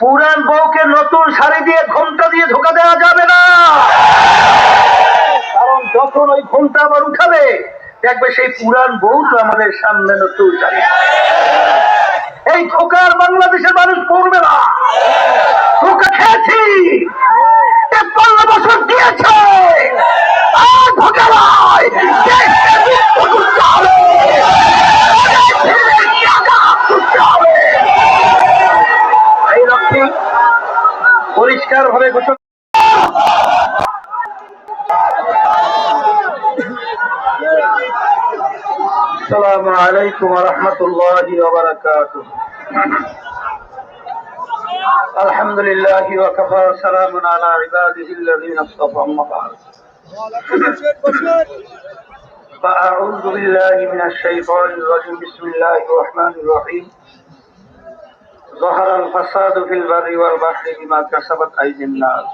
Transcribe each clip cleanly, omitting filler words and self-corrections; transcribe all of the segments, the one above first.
পুরান বউকে নতুন শাড়ি দিয়ে ঘোমটা দিয়ে ধোকা দেওয়া যাবে না, কারণ যখন ওই ঘোমটা আবার উঠাবে দেখবে সেই পুরান বউ তো আমাদের সামনে নতুন শাড়ি। এই ধোকার বাংলাদেশের মানুষ পড়বে না। ধোকা খেয়েছি, ৫৩ বছর দিয়েছে, আর ধোকা নয়। দেশকে মুক্ত করতে হবে, এই লক্ষ্যে পরিষ্কার ভাবে ঘোষণা। আসসালামু আলাইকুম ওয়া রাহমাতুল্লাহি ওয়া বারাকাতুহু। আলহামদুলিল্লাহি ওয়া কাফা ওয়া সালামুন আলা ইবাদিহিল্লাযীনা ইসতাফা, আম্মা বা'দ। فأعوذ بالله من الشيطان الرجيم. بسم الله الرحمن الرحيم. ظهر الفساد في البر والبحر بما كسبت أيدي الناس.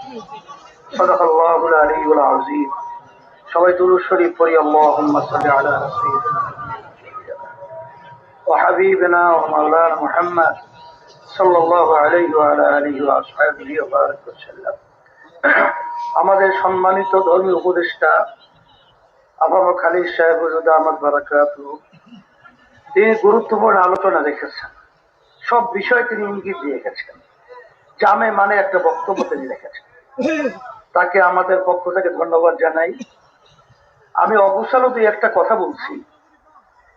صدق الله العلي العظيم. সবাই দুরূদ শরীফ পড়ি। আল্লাহুম্মা সাল্লি আলা সাইয়্যিদিনা ওয়া হাবিবিনা ওয়া মাওলানা মুহাম্মদ সাল্লাল্লাহু আলাইহি ওয়া আলা আলিহি ওয়া আসহাবিহি ওয়া বারাক ওয়াসাল্লাম। আমাদের সম্মানিত ধর্মীয় উপদেষ্টা আবু খালিদ সাহেব দামাত বারাকাতুহু, তিনি গুরুত্বপূর্ণ আলোচনা রেখেছেন। সব বিষয় তিনি ইঙ্গিত দিয়ে গেছেন। জামে মানে একটা বক্তব্য তিনি রেখেছেন, তাকে আমাদের পক্ষ থেকে ধন্যবাদ জানাই। আমি অবসরও দুই একটা কথা বলছি।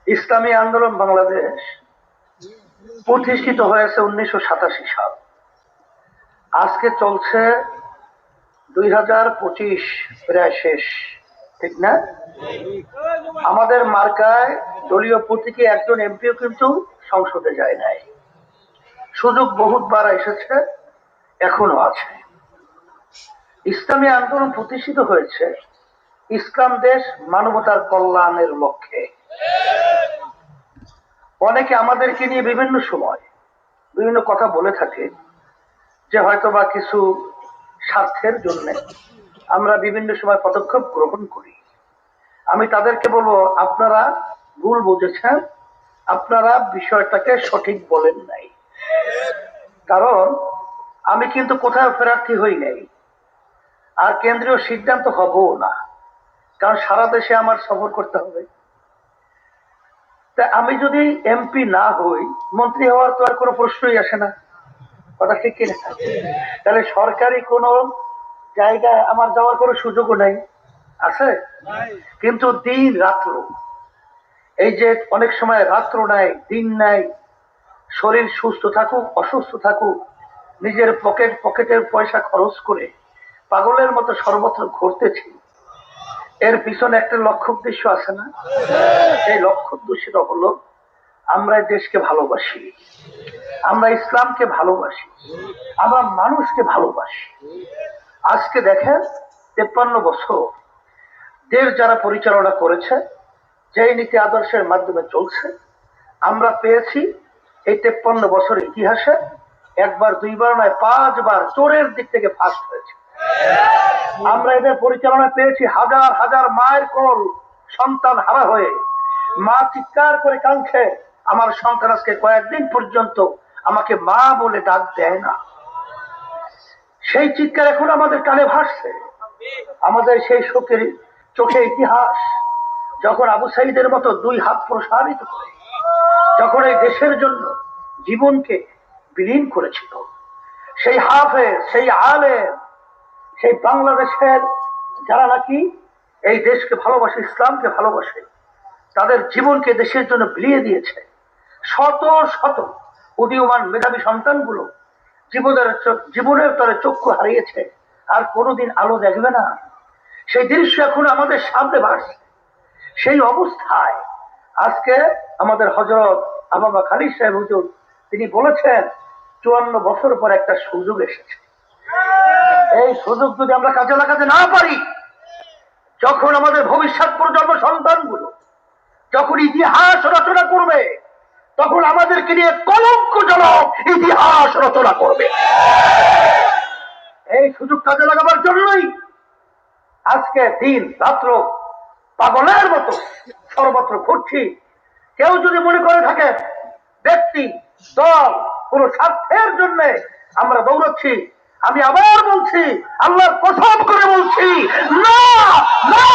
ইসলামী আন্দোলন বাংলাদেশ প্রতিষ্ঠিত হয়েছে 1987 সাল, আজকে চলছে 2025, প্রায় শেষ, ঠিক না? আমাদের মার্কায় দলীয় প্রতীকে একজন এমপিও কিন্তু সংসদে যায় নাই। সুযোগ বহুতবার এসেছে, এখনো আছে। ইসলামী আন্দোলন প্রতিষ্ঠিত হয়েছে ইসলাম দেশ মানবতার কল্যাণের লক্ষ্যে। অনেকে আমাদেরকে নিয়ে বিভিন্ন সময় বিভিন্ন কথা বলে থাকে যে হয়তোবা কিছু স্বার্থের জন্য আমরা বিভিন্ন সময় পদক্ষেপ গ্রহণ করি। আমি তাদেরকে বলবো, আপনারা ভুল বুঝেছেন, আপনারা বিষয়টাকে সঠিক বলেন নাই। কারণ আমি কিন্তু কোথাও প্রার্থী হই নাই, আর কেন্দ্রীয় সিদ্ধান্ত হবও না, কারণ সারা দেশে আমার সফর করতে হবে। তা আমি যদি এমপি না হই, মন্ত্রী হওয়ার তো আর কোনো প্রশ্নই আসে না, কথা ঠিক কিনা? তাহলে সরকারি কোনো জায়গায় আমার যাওয়ার কোনো সুযোগও নাই, আছে? কিন্তু দিন রাত্র, এই যে অনেক সময় রাত্র নাই, দিন নাই, শরীর সুস্থ থাকুক অসুস্থ থাকুক, নিজের পকেটের পয়সা খরচ করে পাগলের মতো সর্বত্র ঘুরতেছি। এর পিছনে একটা লক্ষ্য উদ্দেশ্য আছে না? এই লক্ষ্য উদ্দেশ্যটা হলো আমরা দেশকে ভালোবাসি, আমরা ইসলামকে ভালোবাসি, আমরা মানুষকে ভালোবাসি। আজকে দেখেন 53 বছর দেশ যারা পরিচালনা করেছে, যেই নীতি আদর্শের মাধ্যমে চলছে, আমরা পেয়েছি এই 53 বছরের ইতিহাসে একবার দুইবার নয় 5 বার চোরের দিক থেকে ফার্স্ট হয়েছে। আমরা এদের পরিচালনা পেয়েছি হাজার হাজার মায়ের কোল সন্তান হারা হয়ে, মা চিৎকার করে কাঁদছে, আমার সন্তান আজকে কয়েকদিন পর্যন্ত আমাকে মা বলে ডাক দেয় না। সেই চিৎকার এখন আমাদের কানে ভাসছে। আমাদের সেই শোকের চোখে ইতিহাস, যখন আবু সাইদের মতো 2 হাত প্রসারিত করে যখন এই দেশের জন্য জীবনকে বিলীন করেছিল, সেই হাফেজ, সেই আলেম, সেই বাংলাদেশের যারা নাকি এই দেশকে ভালোবাসে, ইসলামকে ভালোবাসে, তাদের জীবনকে দেশের জন্য বিলিয়ে দিয়েছে। শত শত উদীয়মান মেধাবী সন্তানগুলো জীবনের তরে চক্ষু হারিয়েছে, আর কোনোদিন আলো দেখবে না। সেই দৃশ্য এখন আমাদের সামনে ভাসছে। সেই অবস্থায় আজকে আমাদের হযরত আবু খালিদ সাহেব হুজুর তিনি বলেছেন 54 বছর পর একটা সুযোগ এসেছে। এই সুযোগ যদি আমরা কাজে লাগাতে না পারি, যখন আমাদের ভবিষ্যৎ প্রজন্ম সন্তানগুলো যখন ইতিহাস রচনা করবে, তখন আমাদেরকে নিয়ে কলঙ্কজনক ইতিহাস রচনা করবে। এই সুযোগ কাজে লাগাবার জন্যই আজকে দিন রাত্র পাগলের মতো সর্বত্র ঘুরছি। কেউ যদি মনে করে থাকে ব্যক্তি দল কোন স্বার্থের জন্য আমরা দৌড়াচ্ছি। আমি আবার বলছি, আল্লাহর কসম করে বলছি, না না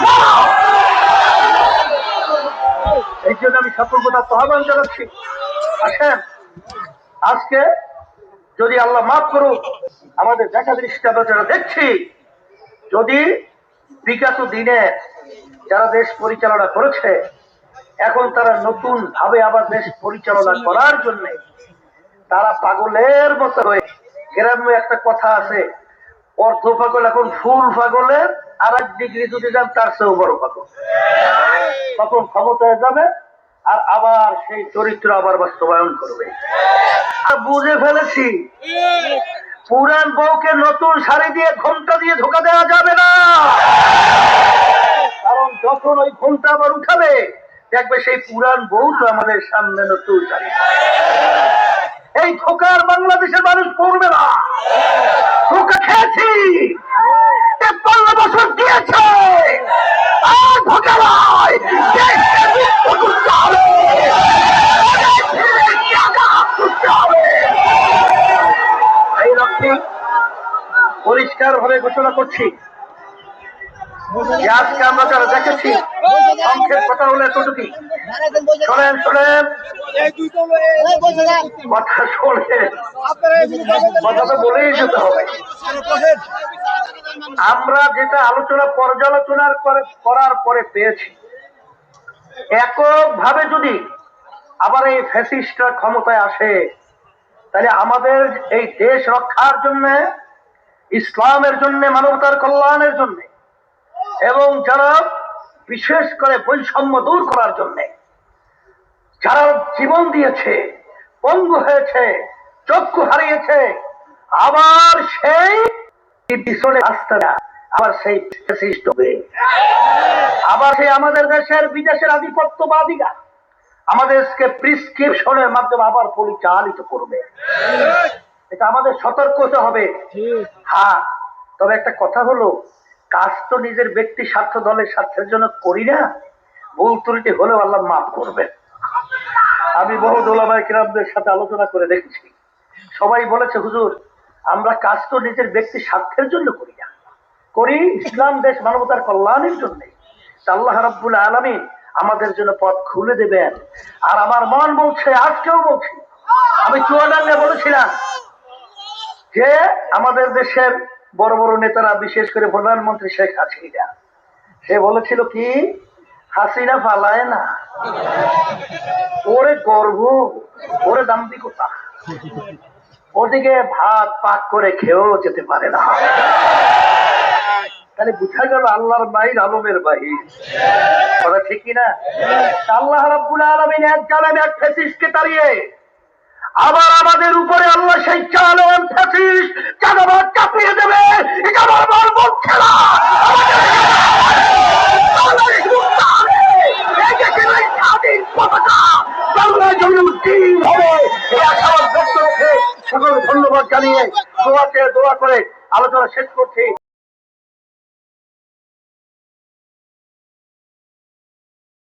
না। এই জন্য আমি সতর্কতার আহ্বান জানাচ্ছি। আসেন, আজকে যদি আল্লাহ মাফ করুক, আমাদের দেখা দৃষ্টি আমরা যারা দেখছি, যদি বিগত দিনে যারা দেশ পরিচালনা করেছে, এখন তারা নতুন ভাবে আবার দেশ পরিচালনা করার জন্য তারা পাগলের মতো হয়ে, গ্রামে একটা কথা আছে, অর্ধ পাগল এখন ফুল পাগলের আর এক ডিগ্রি যদি যান তার চেয়েও বড় পাগল। তখন ক্ষমতায় যাবে আর আবার সেই চরিত্র আবার বাস্তবায়ন করবে। আর বুঝে ফেলেছি, পুরান বউকে নতুন শাড়ি দিয়ে ঘোমটা দিয়ে ধোকা দেওয়া যাবে না। কারণ যখন ওই ঘোমটা আবার উঠাবে, দেখবে সেই পুরান বউ তো আমাদের সামনে নতুন শাড়ি। এই ধোকার বাংলাদেশের মানুষ পড়বে না। ধোকা খেয়েছি, 53 বছর দিয়েছে, আর ধোকা নয়। এই লক্ষ্যে পরিষ্কার ভাবে ঘোষণা করছি, আজকে আমরা যারা দেখেছি, সংক্ষেপ কথা হলে এতটুকুই। শোনেন শোনেন, কথা শোনেন, কথা তো বলেই যেতে হবে। আমরা যেটা আলোচনা পর্যালোচনা করার পরে পেয়েছি, এককভাবে যদি আবার এই ফ্যাসিস্টরা ক্ষমতায় আসে, তাহলে আমাদের এই দেশ রক্ষার জন্য, ইসলামের জন্য, মানবতার কল্যাণের জন্য, এবং যারা বিশেষ করে বৈষম্য দূর করার জন্য যারা জীবন দিয়েছে, পঙ্গু হয়েছে, চক্ষু হারিয়েছে, আবার সেই পিছনে রাস্তাটা আবার সেই ফ্যাসিস্ট হবে। আবার সেই আমাদের দেশের বিদেশের আধিপত্যবাদীরা আমাদেরকে প্রিসক্রিপশনের মাধ্যমে আবার পরিচালিত করবে। এটা আমাদের সতর্ক হতে হবে। হ্যাঁ, তবে একটা কথা হলো, কাজ তো নিজের ব্যক্তি স্বার্থ, দলের স্বার্থের জন্য করি না। ভুল ত্রুটি হলেও আল্লাহ মাফ করবেন। আমি বহু ওলামায়ে কিরামদের সাথে আলোচনা করে দেখেছি, সবাই বলেছে, হুজুর আমরা কাজ তো নিজের ব্যক্তি স্বার্থের জন্য করি না, করি ইসলাম, দেশ, মানবতার কল্যাণের জন্য। আল্লাহ রাব্বুল আলামিন আমাদের জন্য পথ খুলে দেবেন। আর আমার মন বলছে, আজকেও বলছি, আমি চুয়াডাঙ্গায় বলেছিলাম যে আমাদের দেশের বড় বড় নেতারা, বিশেষ করে প্রধানমন্ত্রী শেখ হাসিনা, সে বলেছিল কি, হাসিনা পালায় না, ওরে গর্ব, ওরে দাম্ভিকতা, ওদিকে ভাত পাক করে খেয়েও যেতে পারে না। তাহলে বুঝা গেল আল্লাহর বাহির আলমের বাহির, কথা ঠিকই না? আল্লাহ রাব্বুল আলামিন এক জালেম, এক ফ্যাসিস্টকে তাড়িয়ে আবার আমাদের উপরে আল্লাহ সেই জালেম ফ্যাসিস্ট চাঁদাবাদ চাপিয়ে দেবে। এটা আমার মন বলছে না। সকল ধন্যবাদ জানিয়ে দোয়া করে আলোচনা শেষ করছি।